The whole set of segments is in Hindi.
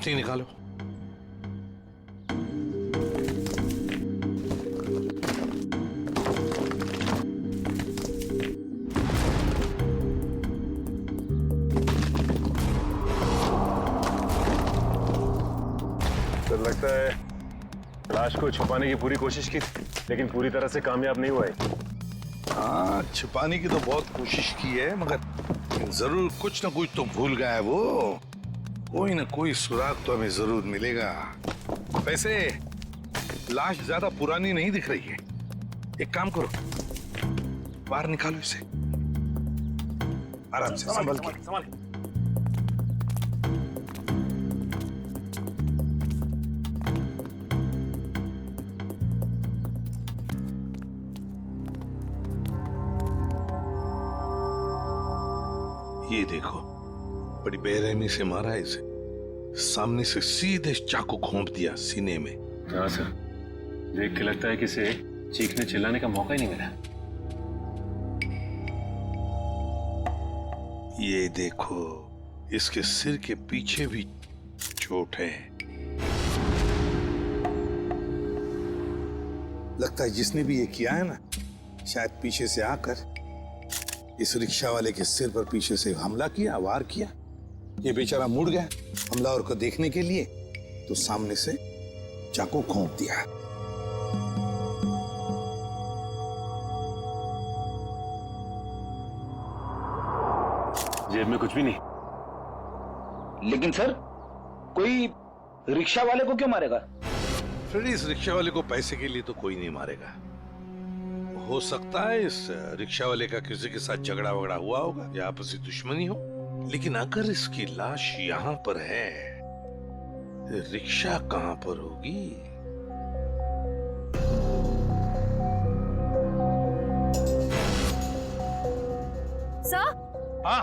चिट्ठी निकालो। तो लगता है लाश को छुपाने की पूरी कोशिश की, लेकिन पूरी तरह से कामयाब नहीं हुआ है। हाँ, छुपाने की तो बहुत कोशिश की है, मगर जरूर कुछ ना कुछ तो भूल गया है वो। कोई ना कोई सुराग तो हमें जरूर मिलेगा। वैसे लाश ज्यादा पुरानी नहीं दिख रही है। एक काम करो, बाहर निकालो इसे, आराम से, संभल के। ये देखो, बड़ी बेरहमी से मारा है इसे। सामने से सीधे चाकू घोंप दिया सीने में। हाँ सर, देख के लगता है कि इसे चीखने चिल्लाने का मौका ही नहीं मिला। ये देखो, इसके सिर के पीछे भी चोट है। लगता है जिसने भी ये किया है ना, शायद पीछे से आकर इस रिक्शा वाले के सिर पर पीछे से हमला किया, वार किया। ये बेचारा मुड़ गया हमलावर को देखने के लिए, तो सामने से चाकू घोंप दिया। जेब में कुछ भी नहीं। लेकिन सर, कोई रिक्शा वाले को क्यों मारेगा? फिर इस रिक्शा वाले को पैसे के लिए तो कोई नहीं मारेगा। हो सकता है इस रिक्शा वाले का किसी के साथ झगड़ा वगड़ा हुआ होगा या आपसी दुश्मनी हो, लेकिन अगर इसकी लाश यहाँ पर है, रिक्शा कहाँ पर होगी? सर? हाँ,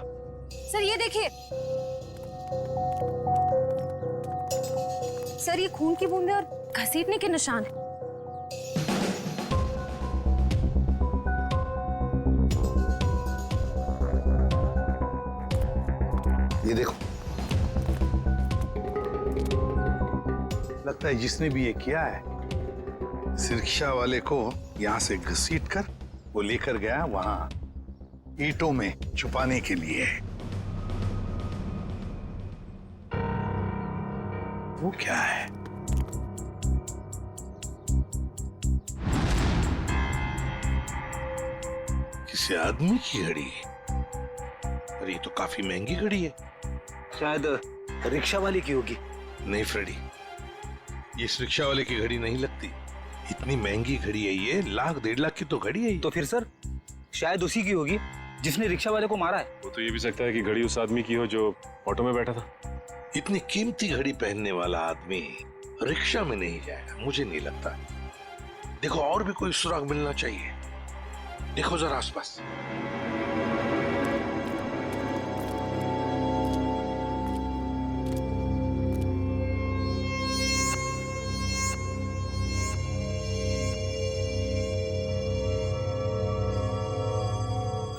सर ये देखिए सर, ये खून की बूंदें और घसीटने के निशान हैं। ये देखो, लगता है जिसने भी ये किया है, इस रिक्शा वाले को यहाँ से घसीट कर वो लेकर गया वहां ईंटों में छुपाने के लिए। वो क्या है? किसी आदमी की घड़ी? अरे ये तो काफी महंगी घड़ी है। शायद रिक्शा वाले की होगी। नहीं फ्रेडी, ये इस रिक्शा वाले की घड़ी नहीं लगती। इतनी महंगी घड़ी है ये, 1,00,000-1,50,000 की तो घड़ी है ये। तो फिर सर, शायद उसी की होगी जिसने रिक्शा वाले को मारा है। वो तो ये भी सकता है कि घड़ी उस आदमी की हो जो ऑटो में बैठा था। इतनी कीमती घड़ी पहनने वाला आदमी रिक्शा में नहीं जाएगा, मुझे नहीं लगता। देखो, और भी कोई सुराग मिलना चाहिए। देखो जरा आसपास।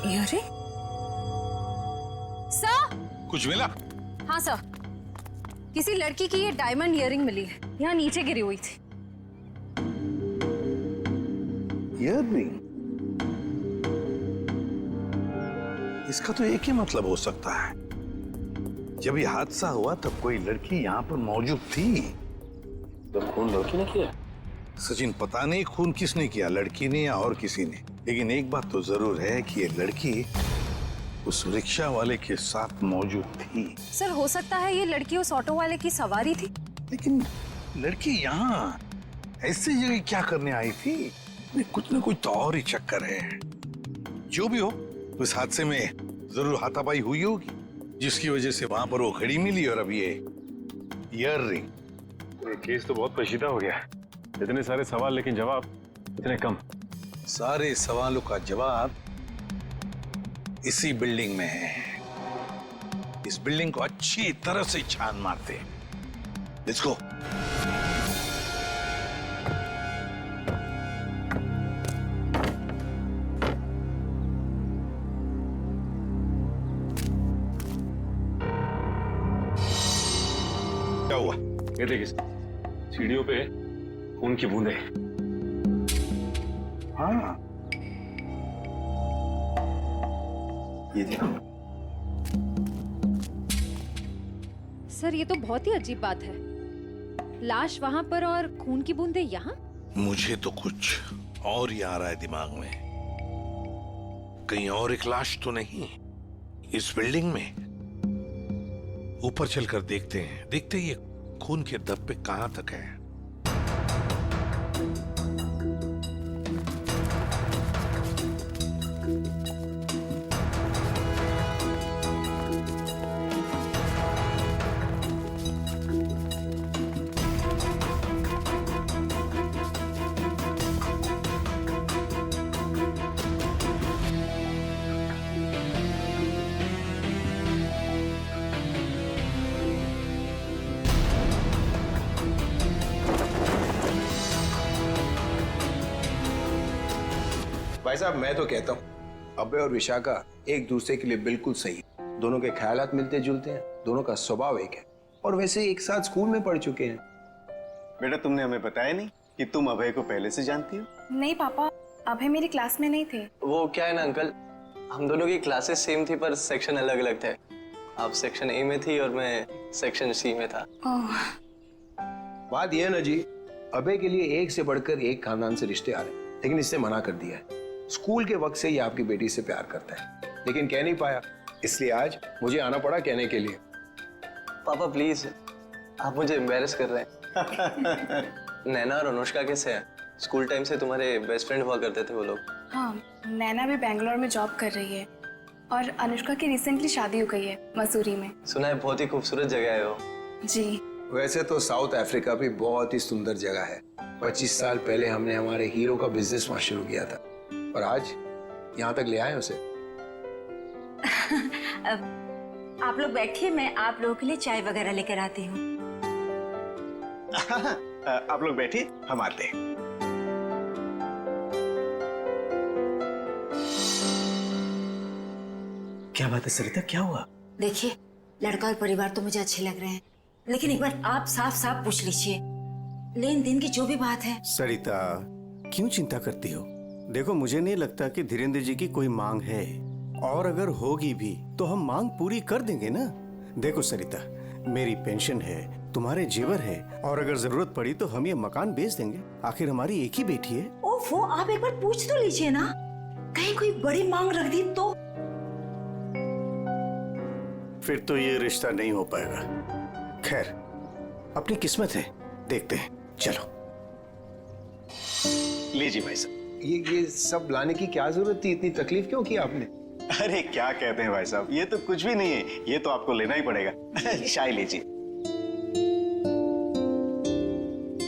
अरे सर! कुछ मिला? हाँ सर, किसी लड़की की ये डायमंड इयररिंग मिली है, यहाँ नीचे गिरी हुई थी। इयररिंग? इसका तो एक ही मतलब हो सकता है, जब ये हादसा हुआ तब कोई लड़की यहाँ पर मौजूद थी। तो खून लड़की ने किया? सचिन, पता नहीं खून किसने किया, लड़की ने या और किसी ने, लेकिन एक बात तो जरूर है कि ये लड़की उस रिक्शा वाले के साथ मौजूद थी। सर, हो सकता है ये लड़की उस ऑटो वाले की सवारी थी। लेकिन लड़की यहाँ ऐसी जगह क्या करने आई थी? कुछ ना कुछ तो और ही चक्कर है। जो भी हो, उस हादसे में जरूर हाथापाई हुई होगी, जिसकी वजह से वहां पर वो घड़ी मिली और अब ये इयररिंग। ये केस तो बहुत पेचीदा हो गया। इतने सारे सवाल लेकिन जवाब इतने कम। सारे सवालों का जवाब इसी बिल्डिंग में है। इस बिल्डिंग को अच्छी तरह से छान मारते हैं। Let's go. क्या हुआ? ये देखिए सीढ़ियों पे खून की बूंदें। हाँ, ये देखो। सर ये तो बहुत ही अजीब बात है, लाश वहां पर और खून की बूंदें यहाँ। मुझे तो कुछ और ही आ रहा है दिमाग में। कहीं और एक लाश तो नहीं इस बिल्डिंग में? ऊपर चलकर देखते हैं, देखते ये खून के धब्बे कहां तक है। भाई साहब मैं तो कहता हूँ अभय और विशाखा एक दूसरे के लिए बिल्कुल सही है। दोनों के ख्यालात मिलते जुलते हैं, दोनों का स्वभाव एक है और वैसे एक साथ स्कूल में पढ़ चुके हैं। बेटा तुमने हमें बताया नहीं कि तुम अभय को पहले से जानती हो? नहीं पापा, अभय मेरी क्लास में नहीं थे। वो क्या है ना अंकल, हम दोनों की क्लासेस सेम थी पर सेक्शन अलग अलग थे। आप सेक्शन ए में थी और मैं सेक्शन सी में था। बात यह है ना जी, अभय के लिए एक से बढ़कर एक खानदान से रिश्ते आ रहे हैं, लेकिन इससे मना कर दिया है। स्कूल के वक्त से ये आपकी बेटी से प्यार करता है, लेकिन कह नहीं पाया, इसलिए आज मुझे आना पड़ा कहने के लिए। पापा प्लीज, आप मुझे एम्बैरेस कर रहे हैं। नैना और अनुष्का कैसे हैं? स्कूल टाइम से तुम्हारे बेस्ट फ्रेंड हुआ करते थे वो लोग। हाँ, नैना भी बेंगलोर में जॉब कर रही है और अनुष्का की रिसेंटली शादी हो गई है मसूरी में। सुना है बहुत ही खूबसूरत जगह है वो। जी। वैसे तो साउथ अफ्रीका भी बहुत ही सुंदर जगह है। 25 साल पहले हमने हमारे हीरो का बिजनेस वहां शुरू किया था और आज यहाँ तक ले आए उसे। आप लोग बैठिए, मैं आप लोगों के लिए चाय वगैरह लेकर आती हूँ। आप लोग बैठिए, हम आते हैं। क्या बात है सरिता, क्या हुआ? देखिए, लड़का और परिवार तो मुझे अच्छे लग रहे हैं, लेकिन एक बार आप साफ साफ पूछ लीजिए, लेन देन की जो भी बात है। सरिता, क्यों चिंता करती हो? देखो, मुझे नहीं लगता कि धीरेन्द्र जी की कोई मांग है, और अगर होगी भी तो हम मांग पूरी कर देंगे ना। देखो सरिता, मेरी पेंशन है, तुम्हारे जेवर है, और अगर जरूरत पड़ी तो हम ये मकान बेच देंगे। आखिर हमारी एक ही बेटी है। ओफो, आप एक बार पूछ तो लीजिए ना, कहीं कोई बड़ी मांग रख दी तो। फिर तो ये रिश्ता नहीं हो पाएगा। खैर, अपनी किस्मत है, देखते हैं। चलो। लीजिए भाई साहब। ये सब लाने की क्या जरूरत थी? इतनी तकलीफ क्यों की आपने? अरे क्या कहते हैं भाई साहब, ये तो कुछ भी नहीं है, ये तो आपको लेना ही पड़ेगा। चाय लीजिए।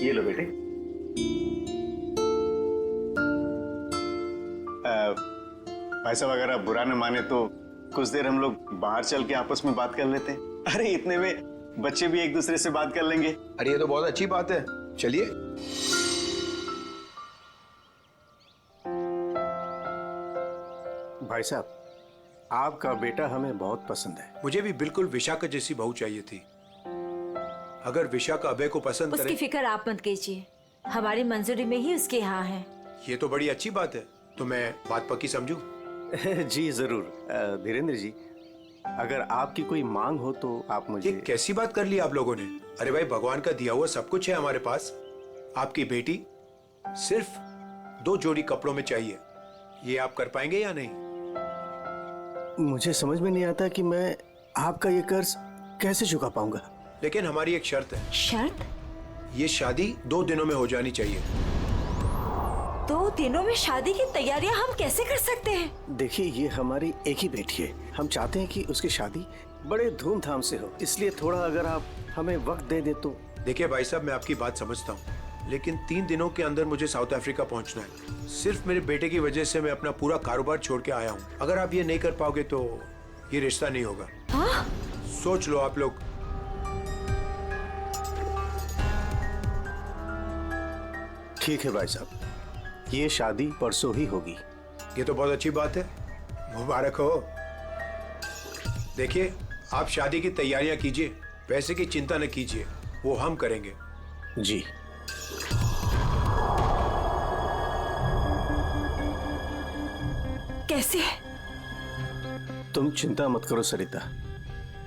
ये लो बेटे। भाई साहब, अगर आप बुरा न माने तो कुछ देर हम लोग बाहर चल के आपस में बात कर लेते हैं। अरे इतने में बच्चे भी एक दूसरे से बात कर लेंगे। अरे ये तो बहुत अच्छी बात है, चलिए। भाई साहब, आपका बेटा हमें बहुत पसंद है। मुझे भी बिल्कुल विशाखा जैसी बहू चाहिए थी। अगर विशाखा अभय को पसंद उसकी करे, फिक्र आप मत कीजिए, हमारी मंजूरी में ही उसके यहाँ है। ये तो बड़ी अच्छी बात है, तो मैं बात पक्की समझूं? जी जरूर। धीरेन्द्र जी, अगर आपकी कोई मांग हो तो आप मुझे। ये कैसी बात कर ली आप लोगों ने? अरे भाई, भगवान का दिया हुआ सब कुछ है हमारे पास। आपकी बेटी सिर्फ 2 जोड़ी कपड़ों में चाहिए, ये आप कर पाएंगे या नहीं? मुझे समझ में नहीं आता कि मैं आपका ये कर्ज कैसे चुका पाऊंगा। लेकिन हमारी एक शर्त है। शर्त? ये शादी 2 दिनों में हो जानी चाहिए। 2 दिनों में शादी की तैयारियां हम कैसे कर सकते हैं? देखिए, ये हमारी एक ही बेटी है, हम चाहते हैं कि उसकी शादी बड़े धूमधाम से हो, इसलिए थोड़ा अगर आप हमें वक्त दे दे तो। देखिए भाई साहब, मैं आपकी बात समझता हूँ, लेकिन 3 दिनों के अंदर मुझे साउथ अफ्रीका पहुंचना है। सिर्फ मेरे बेटे की वजह से मैं अपना पूरा कारोबार छोड़ के आया हूँ। अगर आप ये नहीं कर पाओगे तो ये रिश्ता नहीं होगा। हाँ? सोच लो आप लोग। ठीक है भाई साहब, ये शादी परसों ही होगी। ये तो बहुत अच्छी बात है, मुबारक हो। देखिए, आप शादी की तैयारियां कीजिए, पैसे की चिंता न कीजिए। वो हम करेंगे। जी। कैसे? तुम चिंता मत करो सरिता,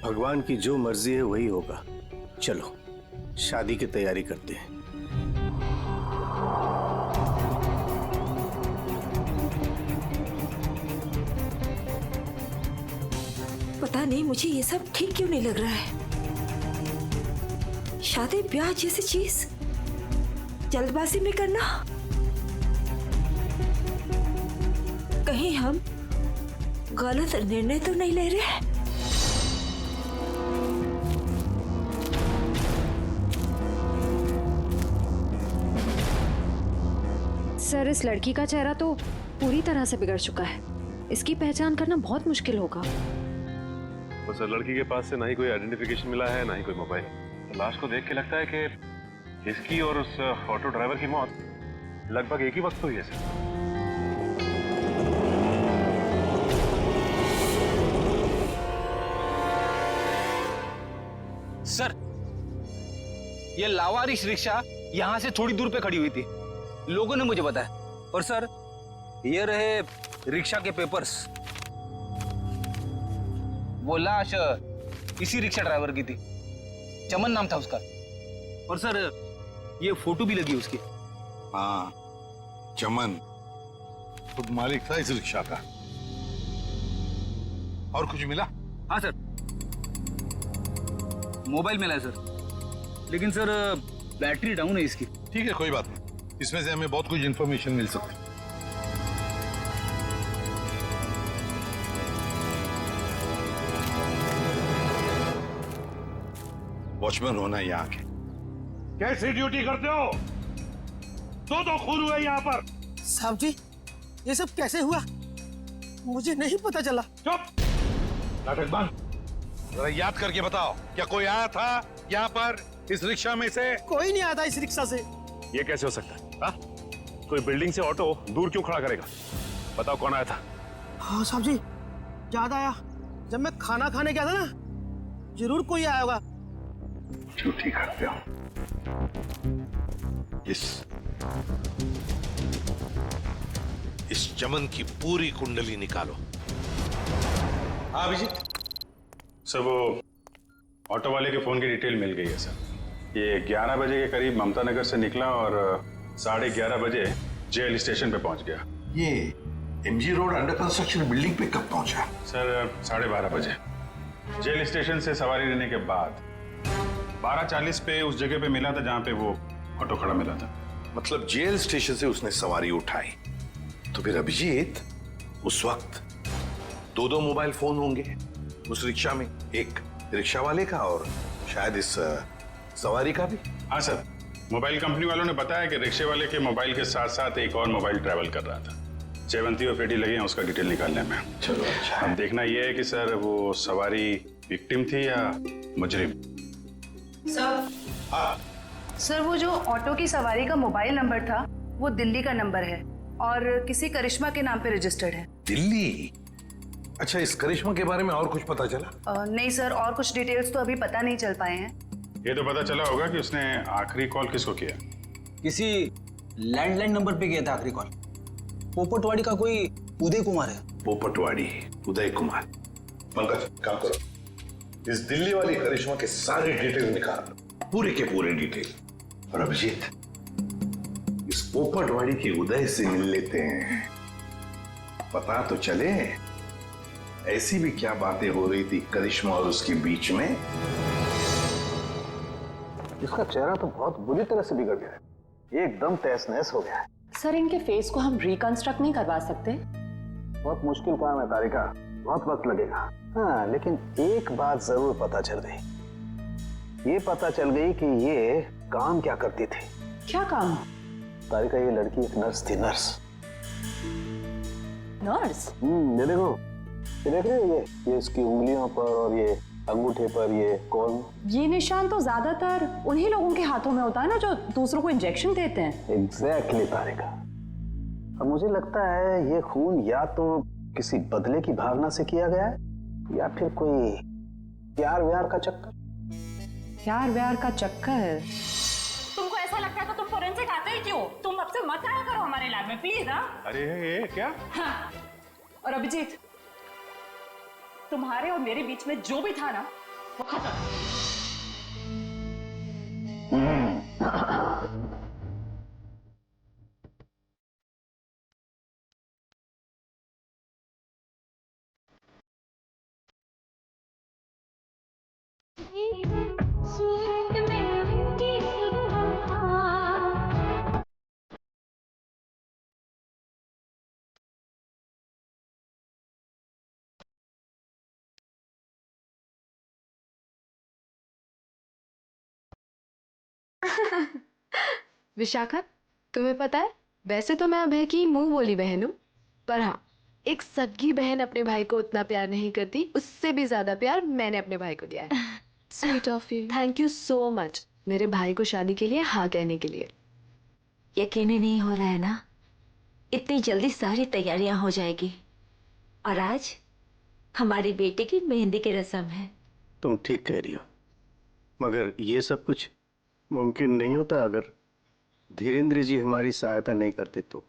भगवान की जो मर्जी है वही होगा। चलो शादी की तैयारी करते हैं। पता नहीं मुझे ये सब ठीक क्यों नहीं लग रहा है। शादी ब्याह जैसी चीज जल्दबाजी में करना, कहीं हम गलत निर्णय तो नहीं ले रहे? सर, इस लड़की का चेहरा तो पूरी तरह से बिगड़ चुका है। इसकी पहचान करना बहुत मुश्किल होगा। तो सर, लड़की के पास से ना ही कोई आइडेंटिफिकेशन मिला है, ना ही कोई मोबाइल। तो लाश को देख के लगता है कि इसकी और उस ऑटो ड्राइवर की मौत लगभग एक ही वक्त हुई है सर। सर, ये लावारिश रिक्शा यहाँ से थोड़ी दूर पे खड़ी हुई थी, लोगों ने मुझे बताया। और सर, ये रहे रिक्शा के पेपर्स। वो लाश इसी रिक्शा ड्राइवर की थी, चमन नाम था उसका। और सर, ये फोटो भी लगी उसकी। हाँ, चमन खुद मालिक था इस रिक्शा का। और कुछ मिला? हाँ सर, मोबाइल मिला है सर, लेकिन सर बैटरी डाउन है इसकी। ठीक है, कोई बात नहीं, इसमें से हमें बहुत कुछ इंफॉर्मेशन मिल सकती है। वॉचमैन होना यहाँ के। कैसी ड्यूटी करते हो? दो खून हुए यहाँ पर। साहब जी, ये सब कैसे हुआ? मुझे नहीं पता चला। चुप, नाटक बंद। जरा याद करके बताओ, क्या कोई आया था यहाँ पर इस रिक्शा में से? कोई नहीं आया था इस रिक्शा से। ये कैसे हो सकता है? हा? कोई बिल्डिंग से ऑटो दूर क्यों खड़ा करेगा? बताओ कौन आया था? हाँ साहब जी, याद आया, जब मैं खाना खाने गया था ना, जरूर कोई आया होगा। झूठी करते हो। इस चमन की पूरी कुंडली निकालो। हाँ अभिजीत। सर, वो ऑटो वाले के फोन की डिटेल मिल गई है सर। ये 11 बजे के करीब ममता नगर से निकला और 11:30 बजे जेल स्टेशन पे पहुंच गया। ये MG road under construction building पे कब पहुंचा? सर 12:30 बजे। जेल स्टेशन से सवारी लेने के बाद 12:40 पे उस जगह पे मिला था जहां पे वो ऑटो खड़ा मिला था। मतलब जेल स्टेशन से उसने सवारी उठाई, तो फिर अभिजीत उस वक्त दो मोबाइल फोन होंगे उस रिक्शा में, एक रिक्शा वाले का और शायद इस सवारी का भी। हाँ सर, मोबाइल कंपनी वालों ने बताया कि रिक्शे वाले के मोबाइल के साथ साथ एक और मोबाइल ट्रैवल कर रहा था। जयवंती और पेटी लगे हैं उसका डिटेल निकालने में। चलो अच्छा। अब देखना यह है कि सर वो सवारी विक्टिम थी या मुजरिम। सर, हाँ सर, वो जो ऑटो की सवारी का मोबाइल नंबर था वो दिल्ली का नंबर है और किसी करिश्मा के नाम पे रजिस्टर्ड है। दिल्ली? अच्छा, इस करिश्मा के बारे में और कुछ पता चला? नहीं सर, और कुछ डिटेल्स तो अभी पता नहीं चल पाए हैं। ये तो पता चला होगा कि उसने आखिरी कॉल किसको किया। किसी लैंडलाइन नंबर पे किया था आखिरी कॉल। पोपटवाड़ी का कोई उदय कुमार है। पोपटवाड़ी उदय कुमार। पंकज, काम करो, इस दिल्ली वाली करिश्मा के सारे डिटेल निकाल, पूरे के पूरे डिटेल। और अभिजीत, इस पोपटवाड़ी के उदय से मिल लेते हैं, पता तो चले ऐसी भी क्या बातें हो रही थी करिश्मा और उसके बीच में। इसका चेहरा तो बहुत बुरी तरह से बिगड़ गया है, एकदम तहस नहस हो गया है। सर, इनके फेस को हम रिकंस्ट्रक्ट नहीं करवा सकते? बहुत मुश्किल काम है तारिका, बहुत वक्त लगेगा। हाँ, लेकिन एक बात जरूर पता चल गई। ये पता चल गई कि ये काम क्या करती थी। क्या काम? तारिका, ये लड़की एक नर्स थी। नर्स? ये देखो, ये देख रहे हो, ये इसकी उंगलियों पर और ये अंगूठे पर ये कौन? ये निशान तो ज्यादातर उन्हीं लोगों के हाथों में होता है ना जो दूसरों को इंजेक्शन देते हैं। एग्जैक्टली तारिका। अब मुझे लगता है ये खून या तो किसी बदले की भावना से किया गया है या फिर कोई प्यार व्यार का चक्कर। प्यार व्यार का चक्कर। तुमको ऐसा लगता है तो तुम फोरेंसिक आते ही क्यों? तुम अब से मत आया करो हमारे लैब में प्लीज। हाँ अरे ये क्या? हाँ। और अभिजीत, तुम्हारे और मेरे बीच में जो भी था ना वो खत्म। विशाखा, तुम्हें पता है वैसे तो मैं अभय की मुंह बोली बहन हूँ, पर हाँ, एक सगी बहन अपने भाई को उतना प्यार नहीं करती, उससे भी ज्यादा प्यार मैंने अपने भाई को दिया है। Sweet of you. Thank you so much मेरे भाई को शादी के लिए हाँ कहने के लिए। यकीन ही नहीं हो रहा है ना, इतनी जल्दी सारी तैयारियां हो जाएगी। और आज हमारी बेटी की मेहंदी की रस्म है। तुम ठीक कह रही हो, मगर ये सब कुछ मुमकिन नहीं होता अगर धीरेन्द्र जी हमारी सहायता नहीं करते तो।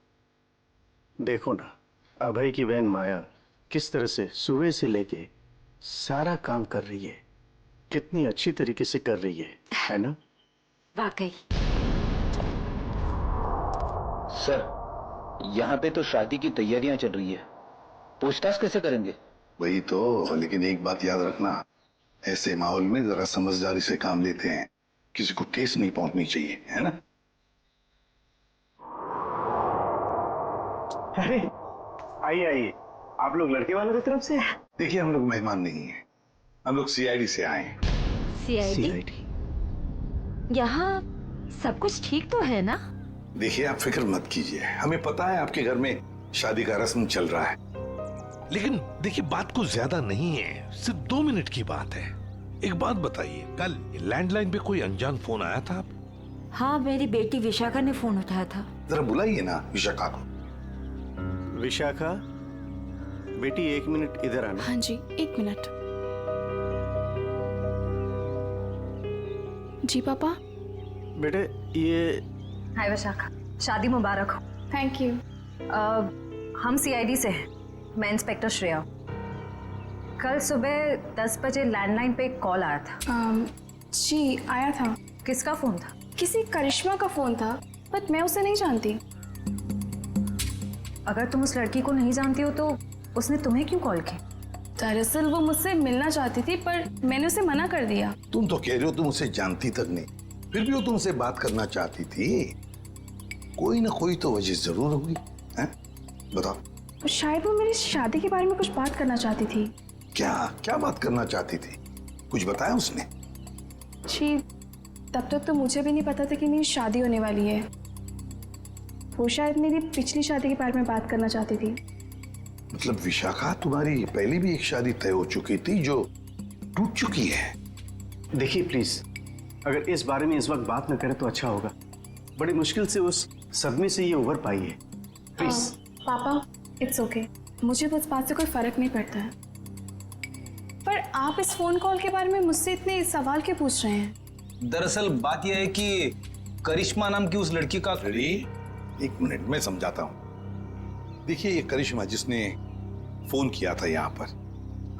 देखो ना, अभय की बहन माया किस तरह से सुबह से लेके सारा काम कर रही है, कितनी अच्छी तरीके से कर रही है ना? वाकई। सर, यहाँ पे तो शादी की तैयारियां चल रही है, पूछताछ कैसे करेंगे? वही तो, लेकिन एक बात याद रखना, ऐसे माहौल में जरा समझदारी से काम लेते हैं, किसी को ठेस नहीं पहुंचनी चाहिए, है ना? अरे आइए आइए, आप लोग लड़के वालों की तरफ से? देखिए, हम लोग मेहमान नहीं हैं, हम लोग सीआईडी से आए हैं। सीआईडी? यहाँ सब कुछ ठीक तो है ना? देखिए, आप फिक्र मत कीजिए, हमें पता है आपके घर में शादी का रस्म चल रहा है, लेकिन देखिए बात कुछ ज्यादा नहीं है, सिर्फ 2 मिनट की बात है। एक बात बताइए, कल लैंडलाइन पे कोई अनजान फोन आया था आप? हाँ, मेरी बेटी विशाखा ने फोन उठाया था। जरा बुलाइए ना विशाखा को। विशाखा बेटी, 1 मिनट इधर आना। हाँ जी, 1 मिनट। जी पापा। बेटे ये। हाय विशाखा, शादी मुबारक हो। Thank you. हम सीआईडी से हैं, मैं इंस्पेक्टर श्रेया। कल सुबह 10 बजे लैंडलाइन पे एक कॉल आया था। जी आया था। किसका फोन था? किसी करिश्मा का फोन था, बट मैं उसे नहीं जानती। अगर तुम उस लड़की को नहीं जानती हो तो उसने तुम्हें क्यों कॉल की? दरअसल वो मुझसे मिलना चाहती थी, पर मैंने उसे मना कर दिया। तुम तो कह रहे हो तुम उसे जानती तक नहीं, फिर भी वो तुमसे बात करना चाहती थी। कोई ना कोई तो वजह जरूर होगी, हैं? बताओ। शायद वो मेरी शादी के बारे में कुछ बात करना चाहती थी। क्या क्या बात करना चाहती थी? कुछ बताया उसने? जी, तब तक तो मुझे भी नहीं पता था कि मेरी शादी होने वाली है। वो शायद मेरी पिछली शादी के बारे में बात करना चाहती थी। मतलब विशाखा, तुम्हारी पहले भी एक शादी तय हो चुकी थी जो टूट चुकी है। देखिए प्लीज, अगर इस बारे में इस वक्त बात न करें तो अच्छा होगा। बड़ी मुश्किल से उस सदमे से ये उभर पाई है। प्लीज। पापा, इट्स ओके, मुझे उस बात से कोई फर्क नहीं पड़ता है। पर आप इस फोन कॉल के बारे में मुझसे इतने सवाल क्यों पूछ रहे हैं? दरअसल बात यह है कि करिश्मा नाम की उस लड़की का। एक मिनट में समझाता हूं। देखिए, ये करिश्मा जिसने फोन किया था यहाँ पर,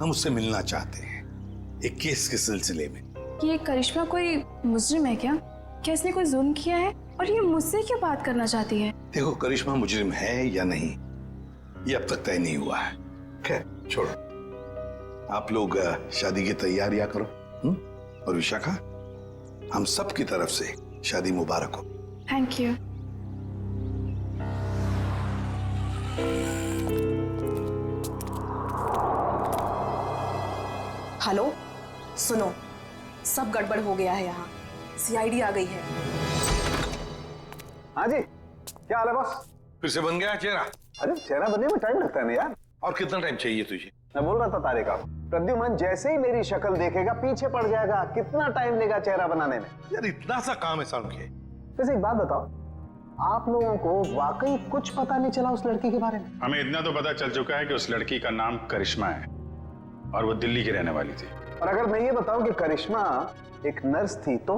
हम उससे मिलना चाहते हैं एक केस के सिलसिले में। ये करिश्मा कोई मुजरिम है क्या? क्या इसने कोई जुल्म किया है और ये मुझसे क्यों बात करना चाहती है? देखो, करिश्मा मुजरिम है या नहीं ये अब तक तय नहीं हुआ है। खैर छोड़ो, आप लोग शादी की तैयारियां करो। और विशाखा, हम सब की तरफ से शादी मुबारक हो। Thank you. हेलो, सुनो, सब गड़बड़ हो गया है। यहाँ सीआईडी आ गई है। हाँ जी, क्या हाल है बॉस? फिर से बन गया चेहरा? अरे चेहरा बनने में टाइम लगता है ना यार। और कितना टाइम चाहिए तुझे? मैं बोल रहा था तारिका, प्रद्युमन जैसे ही मेरी शक्ल देखेगा पीछे पड़ जाएगा। कितना टाइम लेगा चेहरा बनाने में? यार इतना सा काम है साउंड के। वैसे एक बात बताओ, आप लोगों को वाकई कुछ पता नहीं चला उस लड़की के बारे में? हमें इतना तो पता चल चुका है कि उस लड़की का नाम करिश्मा है और वो दिल्ली की रहने वाली थी। और अगर मैं ये बताऊं कि करिश्मा एक नर्स थी तो?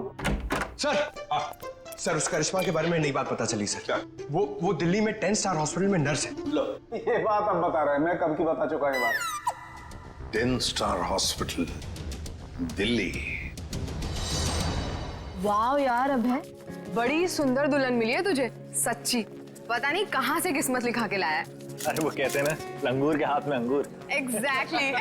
सर उस करिश्मा के बारे में नई बात पता चली सर। क्या? वो दिल्ली में 10 स्टार हॉस्पिटल में नर्स है। लो, ये बात अब बता रहे हैं, मैं कब की बता चुका ये बात। 10 स्टार हॉस्पिटल दिल्ली। वाह यार अभय, बड़ी सुंदर दुल्हन मिली है तुझे, सच्ची। पता नहीं कहाँ से किस्मत लिखा के लाया है। अरे वो कहते हैं ना, लंगूर के हाथ में अंगूर। एग्जैक्टली।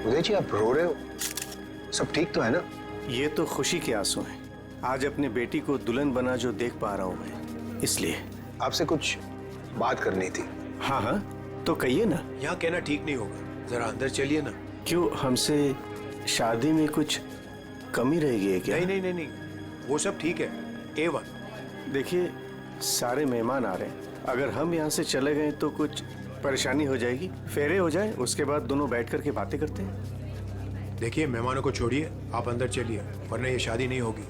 उदय जी, आप रो रहे हो? सब ठीक तो है ना? ये तो खुशी के आंसू हैं। आज अपने बेटी को दुल्हन बना जो देख पा रहा हूं मैं, इसलिए। आपसे कुछ बात करनी थी। हाँ हाँ, तो कहिए ना। यहाँ कहना ठीक नहीं होगा, जरा अंदर चलिए ना। क्यों, हमसे शादी में कुछ कमी रहेगी क्या? नहीं, वो सब ठीक है, A1। देखिए, सारे मेहमान आ रहे हैं, अगर हम यहाँ से चले गए तो कुछ परेशानी हो जाएगी। फेरे हो जाए, उसके बाद दोनों बैठ करके बातें करते हैं। देखिए, मेहमानों को छोड़िए, आप अंदर चलिए, वरना ये शादी नहीं होगी।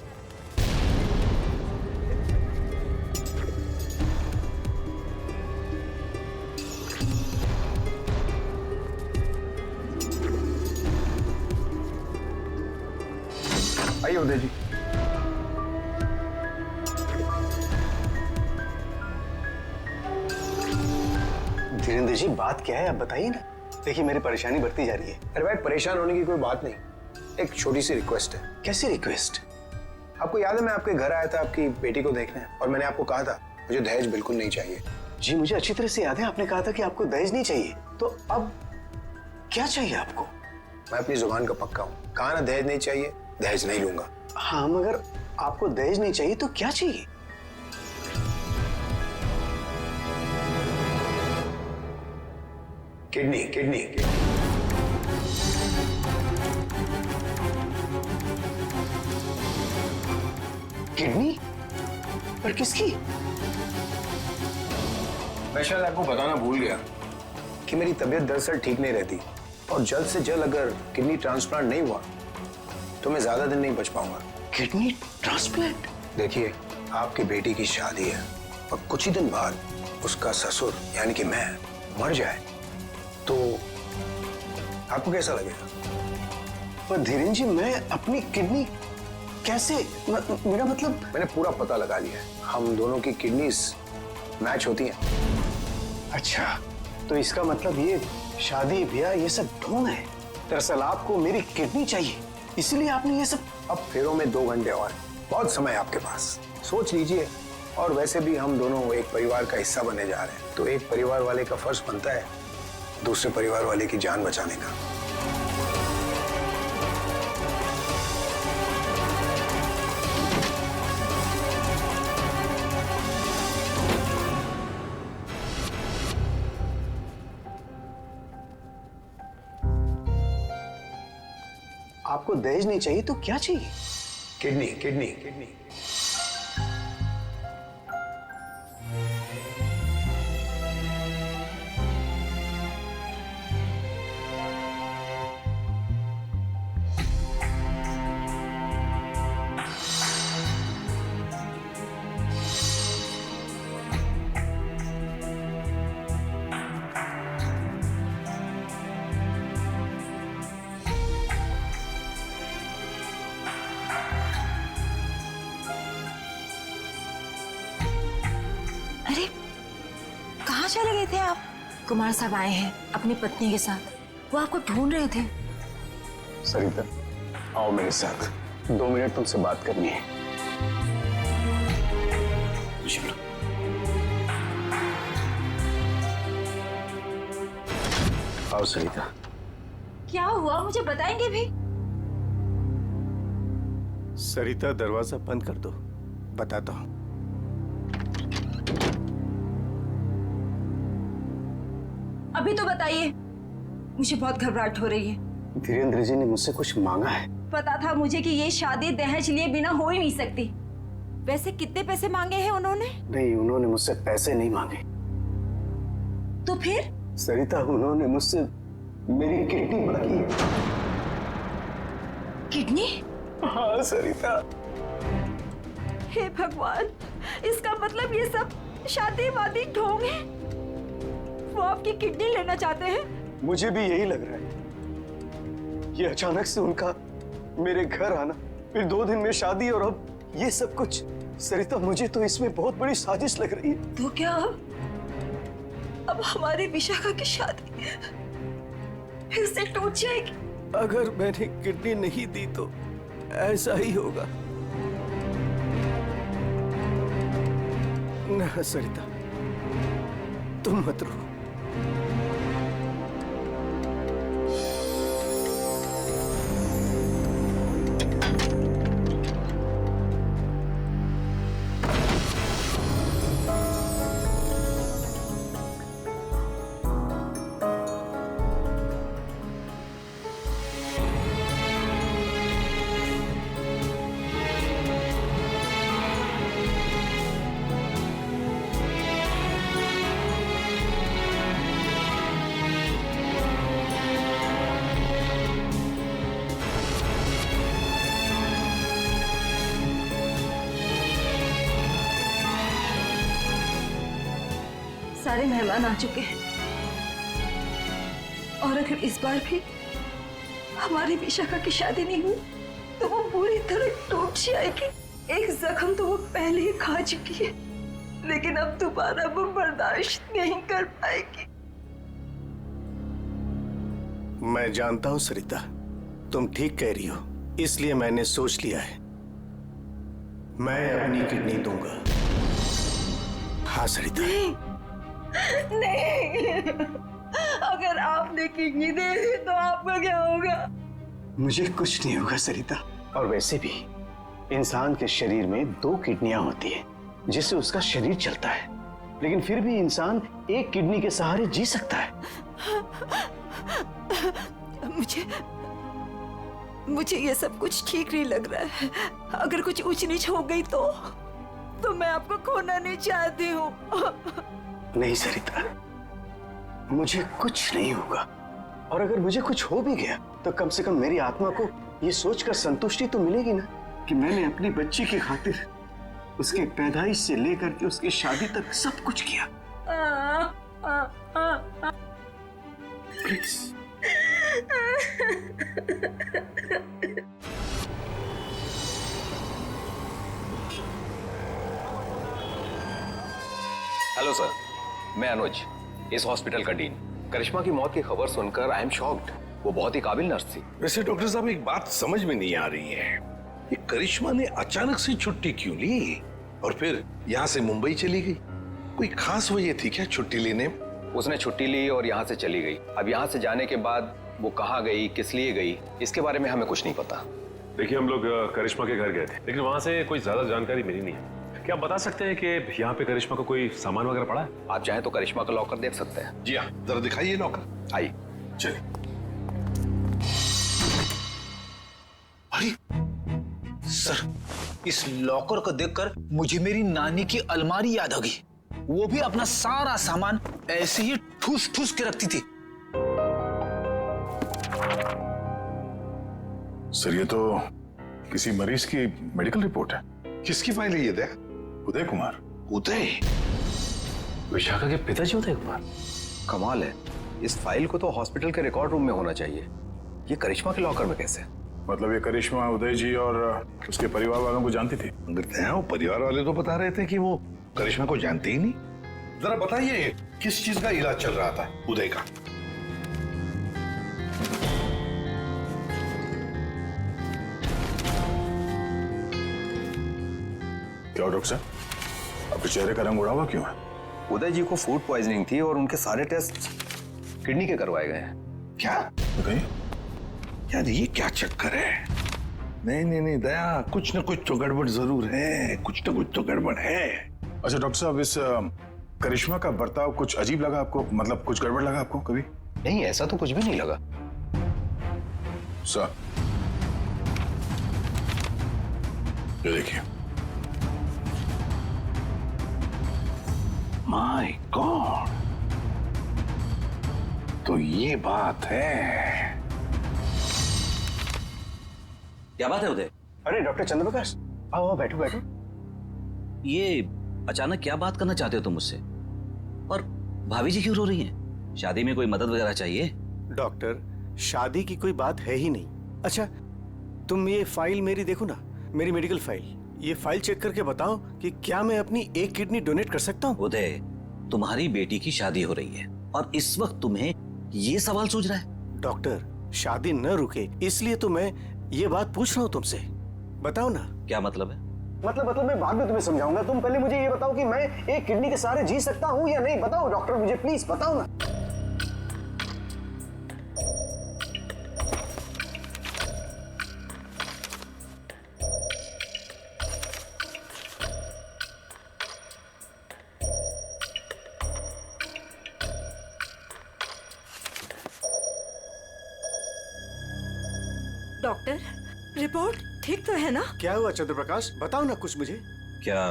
आइए उदय जी। धीरेन्द्र जी, बात क्या है आप बताइए ना। देखिए, मेरी परेशानी बढ़ती जा रही है। अरे भाई, परेशान होने की कोई बात नहीं, एक छोटी सी रिक्वेस्ट है। कैसी रिक्वेस्ट? आपको याद है मैं आपके घर आया था आपकी बेटी को देखने, और मैंने आपको कहा था मुझे दहेज बिल्कुल नहीं चाहिए। जी मुझे अच्छी तरह से याद है, आपने कहा था कि आपको दहेज नहीं चाहिए। तो अब क्या चाहिए आपको? मैं अपनी जुबान का पक्का हूँ, कहा ना दहेज नहीं चाहिए, दहेज नहीं लूंगा। हाँ, मगर आपको दहेज नहीं चाहिए तो क्या चाहिए? किडनी। किडनी? पर किसकी? मैं शायद आपको बताना भूल गया कि मेरी तबीयत दरअसल ठीक नहीं रहती, और जल्द से जल्द अगर किडनी ट्रांसप्लांट नहीं हुआ तो मैं ज्यादा दिन नहीं बच पाऊंगा। Kidney transplant? देखिए, आपकी बेटी की शादी है, और कुछ ही दिन बाद उसका ससुर यानी कि मैं मर जाए तो आपको कैसा लगेगा? पर धीरेन्द्र जी, मैं अपनी किडनी कैसे, मेरा मतलब। मैंने पूरा पता लगा लिया है, हम दोनों की किडनीज मैच होती हैं। अच्छा, तो इसका मतलब ये शादी ब्याह ये सब ढोंग है। दरअसल आपको मेरी किडनी चाहिए, इसीलिए आपने ये सब। अब फेरों में 2 घंटे और, बहुत समय आपके पास, सोच लीजिए। और वैसे भी हम दोनों एक परिवार का हिस्सा बने जा रहे हैं, तो एक परिवार वाले का फर्ज बनता है दूसरे परिवार वाले की जान बचाने का। आपको दहेज नहीं चाहिए तो क्या चाहिए? किडनी। अरे कहाँ चले गए थे आप? कुमार साहब आए हैं अपनी पत्नी के साथ, वो आपको ढूंढ रहे थे। सरिता, आओ मेरे साथ, 2 मिनट तुमसे बात करनी है। चलो। आओ सरिता। क्या हुआ, मुझे बताएंगे भी? सरिता, दरवाजा बंद कर दो, बताता हूँ। अभी तो बताइए, मुझे बहुत घबराहट हो रही है। धीरेन्द्र जी ने मुझसे कुछ मांगा है। पता था मुझे कि ये शादी दहेज लिए बिना हो ही नहीं सकती, वैसे कितने पैसे मांगे हैं उन्होंने? नहीं, उन्होंने मुझसे पैसे नहीं मांगे। तो फिर? सरिता, उन्होंने मुझसे मेरी किडनी मांगी। किडनी? हाँ सरिता। हे भगवान, इसका मतलब ये सब शादी वादी ढोंग है। वो आपकी किडनी लेना चाहते हैं? मुझे भी यही लग रहा है। ये अचानक से उनका मेरे घर आना, फिर 2 दिन में शादी और अब ये सब कुछ। सरिता, मुझे तो इसमें बहुत बड़ी साजिश लग रही है। तो क्या अब हमारी विशाखा की शादी फिर से टूट जाएगी? अगर मैंने किडनी नहीं दी तो ऐसा ही होगा। ना सरिता, तुम मत रो। सारे मेहमान आ चुके हैं और अगर इस बार भी हमारी विशाखा की शादी नहीं हुई तो वो पूरी तरह टूट जाएगी। एक जख्म तो वो पहले ही खा चुकी है, लेकिन अब दोबारा वो बर्दाश्त नहीं कर पाएगी। मैं जानता हूं सरिता, तुम ठीक कह रही हो, इसलिए मैंने सोच लिया है, मैं अपनी किडनी दूंगा। हाँ सरिता। नहीं, अगर आपने किडनी दे दी तो आपका क्या होगा? मुझे कुछ नहीं होगा सरिता। और वैसे भी इंसान के शरीर में 2 किडनियां होती है जिससे उसका शरीर चलता है, लेकिन फिर भी इंसान एक किडनी के सहारे जी सकता है। मुझे ये सब कुछ ठीक नहीं लग रहा है। अगर कुछ ऊंच नीच हो गई तो मैं आपको खोना नहीं चाहती हूँ। नहीं सरिता, मुझे कुछ नहीं होगा, और अगर मुझे कुछ हो भी गया तो कम से कम मेरी आत्मा को ये सोचकर संतुष्टि तो मिलेगी ना कि मैंने अपनी बच्ची की खातिर उसके पैदाइश से लेकर के उसकी शादी तक सब कुछ किया। प्लीज। हेलो सर, मैं अनुज, इस हॉस्पिटल का डीन। करिश्मा की मौत की खबर सुनकर आई एम शॉक्ड। वो बहुत ही काबिल नर्स थी। वैसे डॉक्टर साहब, एक बात समझ में नहीं आ रही है, ये करिश्मा ने अचानक से छुट्टी क्यों ली और फिर यहाँ से मुंबई चली गई? कोई खास वजह थी क्या छुट्टी लेने? उसने छुट्टी ली और यहाँ से चली गई। अब यहाँ से जाने के बाद वो कहाँ गई, किस लिए गई, इसके बारे में हमें कुछ नहीं पता। देखिए, हम लोग करिश्मा के घर गए थे, लेकिन वहाँ से कोई ज्यादा जानकारी मिली नहीं है। क्या आप बता सकते हैं कि यहाँ पे करिश्मा को कोई सामान वगैरह पड़ा है? आप चाहें तो करिश्मा का लॉकर देख सकते हैं। जी हाँ, जरा दिखाइए लॉकर। आइए। चलिए। अरे सर, इस लॉकर को देखकर मुझे मेरी नानी की अलमारी याद आ गई। वो भी अपना सारा सामान ऐसे ही ठूस ठूस के रखती थी। सर, ये तो किसी मरीज की मेडिकल रिपोर्ट है। किसकी फाइल है ये? देख। उदय कुमार। उदय? विशाखा के पिताजी उदय कुमार? कमाल है, इस फाइल को तो हॉस्पिटल के रिकॉर्ड रूम में होना चाहिए। ये करिश्मा के लॉकर में कैसे? मतलब ये करिश्मा उदय जी और उसके परिवार वालों को जानती थी? वो परिवार वाले तो बता रहे थे कि वो करिश्मा को जानते ही नहीं। जरा बताइए, किस चीज का इलाज चल रहा था उदय का? क्या डॉक्टर साहब, आपके चेहरे का रंग उड़ा हुआ क्यों है? उदय जी को फूड पॉइजनिंग थी और उनके सारे टेस्ट किडनी के करवाए गए हैं। क्या? यार ये क्या चक्कर है? नहीं नहीं नहीं दया, कुछ न कुछ तो गड़बड़ जरूर है, कुछ न कुछ तो गड़बड़ है। अच्छा डॉक्टर साहब, इस करिश्मा का बर्ताव कुछ अजीब लगा आपको? मतलब कुछ गड़बड़ लगा आपको कभी? नहीं, ऐसा तो कुछ भी नहीं लगा। सर, ये देखिए, माय गॉड, तो ये बात है। क्या बात है उदय? अरे डॉक्टर चंद्रप्रकाश, आओ बैठो बैठो। ये अचानक क्या बात करना चाहते हो तुम मुझसे? और भाभी जी क्यों रो रही हैं? शादी में कोई मदद वगैरह चाहिए? डॉक्टर, शादी की कोई बात है ही नहीं। अच्छा, तुम ये फाइल मेरी देखो ना, मेरी मेडिकल फाइल। ये फाइल चेक करके बताओ कि क्या मैं अपनी एक किडनी डोनेट कर सकता हूँ? उदय, तुम्हारी बेटी की शादी हो रही है और इस वक्त तुम्हें ये सवाल सूझ रहा है? डॉक्टर, शादी न रुके इसलिए तो मैं ये बात पूछ रहा हूँ तुमसे। बताओ ना। क्या मतलब है? मतलब मैं बाद में तुम्हें समझाऊंगा। तुम पहले मुझे ये बताओ कि मैं एक किडनी के सहारे जी सकता हूँ या नहीं। बताओ डॉक्टर, मुझे प्लीज बताओ ना। डॉक्टर, रिपोर्ट ठीक तो है ना? क्या हुआ चंद्रप्रकाश, बताओ ना कुछ मुझे। क्या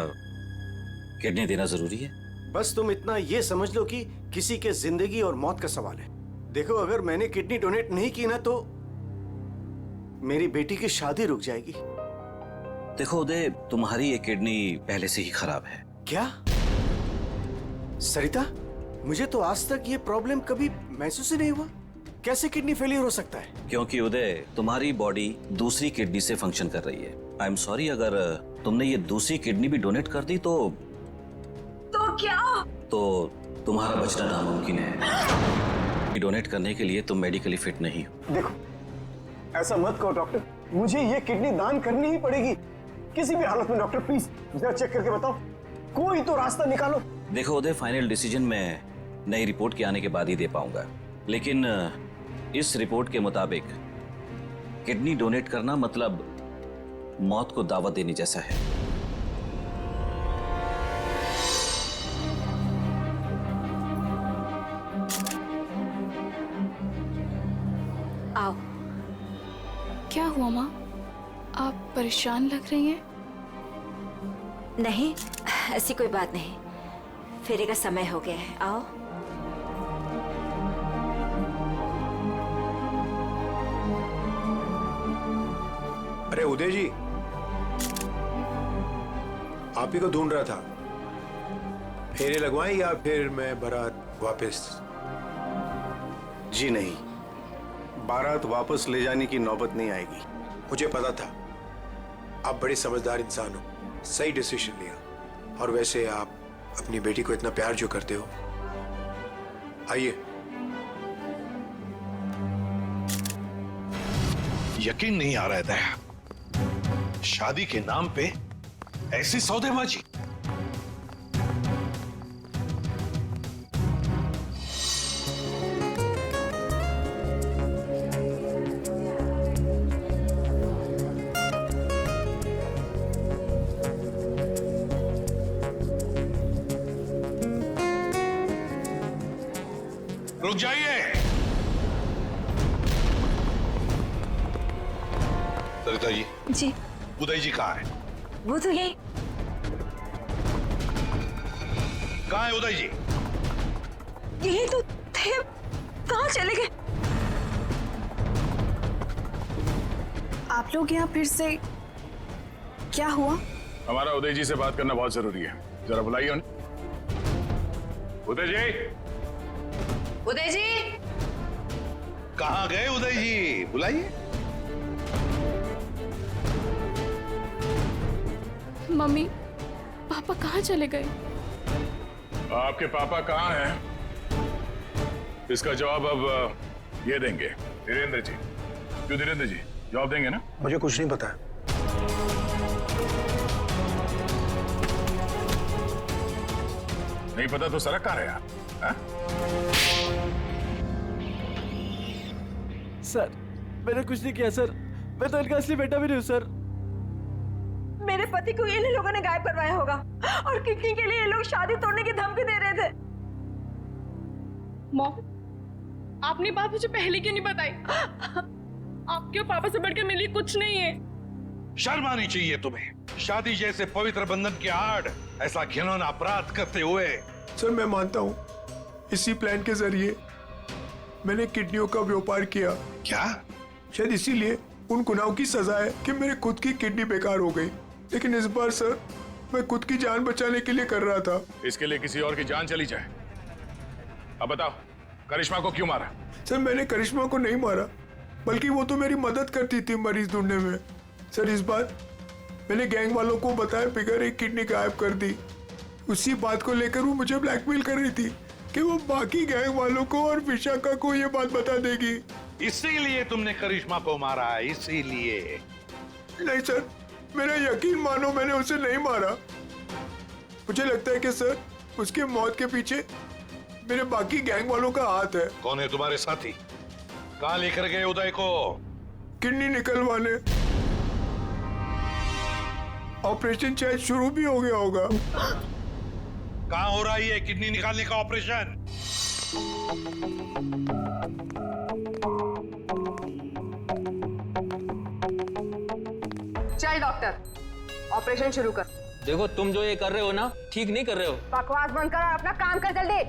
किडनी देना जरूरी है? बस तुम इतना ये समझ लो कि किसी के जिंदगी और मौत का सवाल है। देखो, अगर मैंने किडनी डोनेट नहीं की ना तो मेरी बेटी की शादी रुक जाएगी। देखो उदय, तुम्हारी ये किडनी पहले से ही खराब है। क्या सरिता, मुझे तो आज तक ये प्रॉब्लम कभी महसूस ही नहीं हुआ। कैसे किडनी फेलियर हो सकता है? क्योंकि उदय, तुम्हारी बॉडी दूसरी किडनी से फंक्शन कर रही है। आई एम सॉरी, अगर तुमने ये दूसरी किडनी भी डोनेट कर दी तो क्या? तो तुम्हारा बचना नामुमकिन है। डोनेट करने के लिए तुम मेडिकली फिट नहीं हो। देखो, ऐसा मत कहो डॉक्टर, मुझे ये किडनी दान करनी ही पड़ेगी किसी भी हालत में। डॉक्टर प्लीज जरा चेक करके बताओ, कोई तो रास्ता निकालो। देखो उदय, फाइनल डिसीजन मैं नई रिपोर्ट के आने के बाद ही दे पाऊंगा, लेकिन इस रिपोर्ट के मुताबिक किडनी डोनेट करना मतलब मौत को दावत देने जैसा है। आओ। क्या हुआ माँ? आप परेशान लग रही हैं। नहीं, ऐसी कोई बात नहीं। फेरे का समय हो गया है, आओ। अरे उदय जी, आप ही को ढूंढ रहा था। फेरे लगवाएं या फिर मैं बारात वापस? जी नहीं, बारात वापस ले जाने की नौबत नहीं आएगी। मुझे पता था, आप बड़े समझदार इंसान हो, सही डिसीजन लिया। और वैसे आप अपनी बेटी को इतना प्यार जो करते हो, आइए। यकीन नहीं आ रहा है दया, शादी के नाम पे ऐसी सौदेबाजी। रुक जाइए। सरिता जी, उदय जी कहाँ है? वो तो यही। कहाँ है उदय जी? यही तो थे, कहाँ चले गए? आप लोग यहाँ फिर से क्या हुआ? हमारा उदय जी से बात करना बहुत जरूरी है, जरा बुलाइए उन्हें। उदय जी, उदय जी, कहाँ गए उदय जी? बुलाइए। मम्मी, पापा कहाँ चले गए? आपके पापा कहाँ हैं? इसका जवाब अब ये देंगे धीरेन्द्र जी। क्यों धीरेन्द्र जी, जवाब देंगे ना? मुझे कुछ नहीं पता। नहीं पता तो सड़क कहाँ रहे आप? हाँ? सर, मैंने कुछ नहीं किया सर। मैं तो इनका असली बेटा भी नहीं हूँ सर। मेरे पति को इन लोगों ने गायब करवाया होगा और किडनी के लिए ये लोग शादी तोड़ने की धमकी दे रहे थे। मॉम, आपने बात मुझे पहले क्यों नहीं बताई? आपके और पापा से बढ़कर मेरे लिए कुछ नहीं है। शर्म आनी चाहिए तुम्हें। शादी जैसे पवित्र बंधन की आड़ ऐसा घिनौना अपराध करते हुए सर मैं मानता हूँ इसी प्लान के जरिए मैंने किडनियों का व्यापार किया। क्या? शायद इसीलिए उन गुनाहों की सजा है कि मेरे खुद की किडनी बेकार हो गई। लेकिन इस बार सर मैं खुद की जान बचाने के लिए कर रहा था। इसके लिए किसी और की जान चली जाए। अब बताओ, करिश्मा को क्यों मारा? सर मैंने करिश्मा को नहीं मारा, बल्कि वो तो मेरी मदद करती थी मरीज ढूंढने में। सर इस बार मैंने गैंग वालों को बताया बिगैर एक किडनी गायब कर दी। उसी बात को लेकर वो मुझे ब्लैकमेल कर रही थी कि वो बाकी गैंग वालों को और विशाखा को ये बात बता देगी। इसीलिए तुमने करिश्मा को मारा है? इसीलिए? नहीं सर, मेरा यकीन मानो, मैंने उसे नहीं मारा। मुझे लगता है कि सर उसकी मौत के पीछे मेरे बाकी गैंग वालों का हाथ है। कौन है तुम्हारे साथी? कहाँ लेकर गए उदय को? किडनी निकलवाने। ऑपरेशन शायद शुरू भी हो गया होगा। कहाँ हो रहा है ये किडनी निकालने का ऑपरेशन? चल डॉक्टर, ऑपरेशन शुरू कर। देखो तुम जो ये कर रहे हो ना, ठीक नहीं कर रहे हो। बकवास बंद कर और अपना काम कर जल्दी।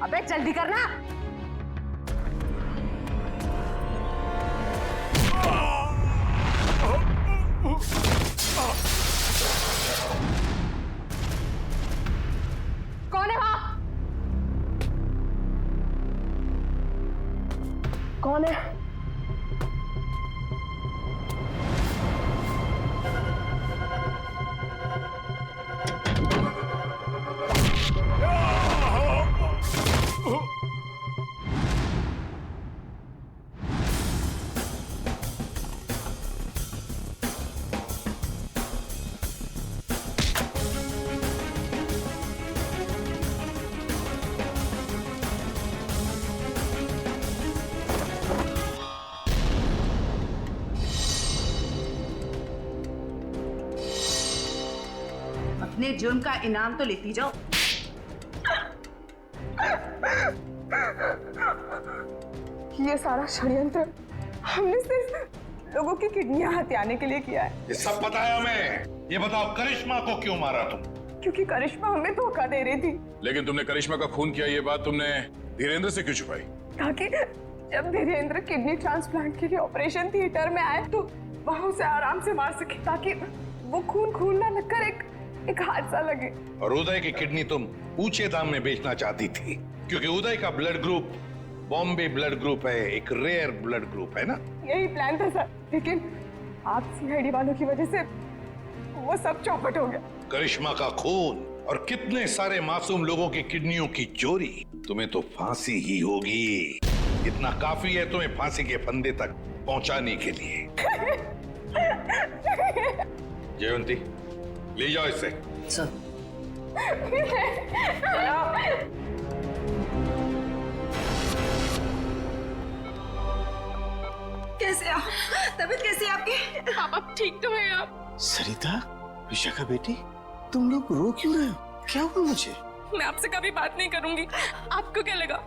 अबे जल्दी करना। कौन है वहां? कौन है? अपने जुर्म का इनाम तो लेती जाओ। ये सारा षड्यंत्र हमने सिर्फ लोगों की किडनियां हथियाने के लिए किया है। ये सब पता है हमें। ये बताओ करिश्मा को क्यों मारा तुम? क्योंकि करिश्मा हमें धोखा दे रही थी। लेकिन तुमने करिश्मा का खून किया, ये बात तुमने धीरेन्द्र से क्यों छुपाई? ताकि जब धीरेन्द्र किडनी ट्रांसप्लांट के लिए ऑपरेशन थिएटर में आए तो वहां उसे आराम से मार सके, ताकि वो खून ना लगकर एक हादसा लगे। और उदय की किडनी तुम ऊंचे दाम में बेचना चाहती थी, क्योंकि उदय का blood group Bombay blood group है, एक रेयर ब्लड ग्रुप है ना? यही प्लान था सर, लेकिन आप सीआईडी वालों की वजह से वो सब चौपट हो गया। करिश्मा का खून और कितने सारे मासूम लोगों की किडनियों की चोरी, तुम्हें तो फांसी ही होगी। इतना काफी है तुम्हें फांसी के फंदे तक पहुंचाने के लिए। जयवंती, ले जाओ इसे। कैसे आप? तबीयत कैसी है आपकी? पापा ठीक तो है आप? सरिता, विशाखा बेटी, तुम लोग रो क्यों रहे हो? क्या हुआ मुझे? मैं आपसे कभी बात नहीं करूंगी। आपको क्या लगा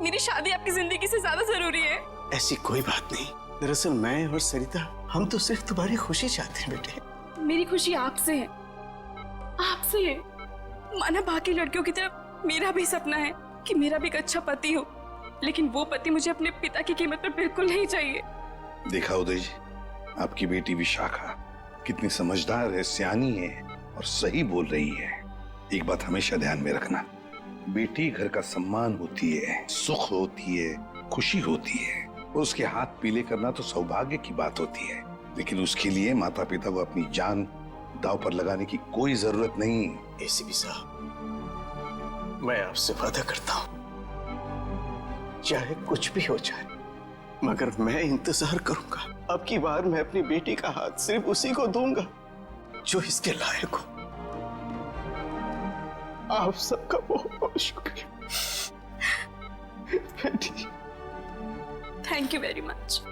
मेरी शादी आपकी जिंदगी से ज्यादा जरूरी है? ऐसी कोई बात नहीं। दरअसल मैं और सरिता, हम तो सिर्फ तुम्हारी खुशी चाहते हैं बेटे। मेरी खुशी आपसे है, आपसे है। माना बाकी लड़कियों की तरह मेरा भी सपना है कि मेरा भी एक अच्छा पति हो, लेकिन वो पति मुझे अपने पिता की कीमत पर बिल्कुल नहीं चाहिए। देखा उदय जी, आपकी बेटी विशाखा कितनी समझदार है, सियानी है और सही बोल रही है। एक बात हमेशा ध्यान में रखना, बेटी घर का सम्मान होती है, सुख होती है, खुशी होती है। और उसके हाथ पीले करना तो सौभाग्य की बात होती है, लेकिन उसके लिए माता पिता को अपनी जान दांव पर लगाने की कोई जरूरत नहीं। एसीपी साहब, मैं आपसे वादा करता हूं, चाहे कुछ भी हो जाए, मगर मैं इंतजार करूंगा। अब की बार मैं अपनी बेटी का हाथ सिर्फ उसी को दूंगा जो इसके लायक हो। आप सबका बहुत बहुत शुक्रिया बेटी। Thank you very much.